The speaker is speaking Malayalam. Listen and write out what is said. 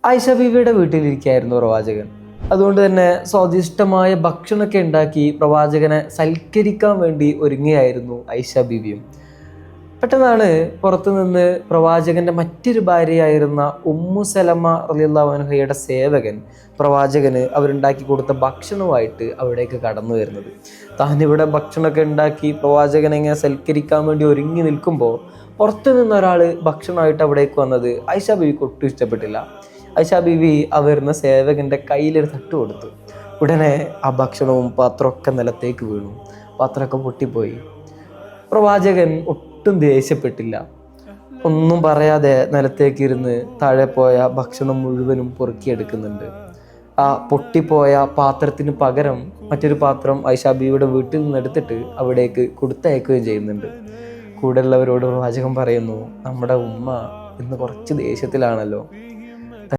ആയിഷ ബീവിയുടെ വീട്ടിലിരിക്കുകയായിരുന്നു പ്രവാചകൻ. അതുകൊണ്ട് തന്നെ സ്വാദിഷ്ടമായ ഭക്ഷണമൊക്കെ ഉണ്ടാക്കി പ്രവാചകനെ സൽക്കരിക്കാൻ വേണ്ടി ഒരുങ്ങുകയായിരുന്നു ആയിഷ ബീവിയും. പെട്ടെന്നാണ് പുറത്തുനിന്ന് പ്രവാചകന്റെ മറ്റൊരു ഭാര്യയായിരുന്ന ഉമ്മു സലമ റളിയല്ലാഹു അൻഹയുടെ സേവകൻ പ്രവാചകന് അവരുണ്ടാക്കി കൊടുത്ത ഭക്ഷണവുമായിട്ട് അവിടേക്ക് കടന്നു വരുന്നത്. താനിവിടെ ഭക്ഷണമൊക്കെ ഉണ്ടാക്കി പ്രവാചകനെ ഇങ്ങനെ സൽക്കരിക്കാൻ വേണ്ടി ഒരുങ്ങി നിൽക്കുമ്പോൾ പുറത്തു നിന്നൊരാൾ ഭക്ഷണമായിട്ട് അവിടേക്ക് വന്നത് ആയിഷ ബീവിക്ക് ഒട്ടും ഇഷ്ടപ്പെട്ടില്ല. ആയിഷ ബീവി ആ വരുന്ന സേവകന്റെ കയ്യിലൊരു തട്ട് കൊടുത്തു. ഉടനെ ആ ഭക്ഷണവും പാത്രമൊക്കെ നിലത്തേക്ക് വീണു. പാത്രമൊക്കെ പൊട്ടിപ്പോയി. പ്രവാചകൻ ഒട്ടും ദേഷ്യപ്പെട്ടില്ല. ഒന്നും പറയാതെ നിലത്തേക്ക് ഇരുന്ന് താഴെ പോയ ഭക്ഷണം മുഴുവനും പൊറുക്കിയെടുക്കുന്നുണ്ട്. ആ പൊട്ടിപ്പോയ പാത്രത്തിന് പകരം മറ്റൊരു പാത്രം ആയിഷ ബീവിയുടെ വീട്ടിൽ നിന്ന് എടുത്തിട്ട് അവിടേക്ക് കൊടുത്തയക്കുകയും ചെയ്യുന്നുണ്ട്. കൂടെയുള്ളവരോട് പ്രവാചകൻ പറയുന്നു, നമ്മുടെ ഉമ്മ ഇന്ന് കുറച്ച് ദേഷ്യത്തിലാണല്ലോ,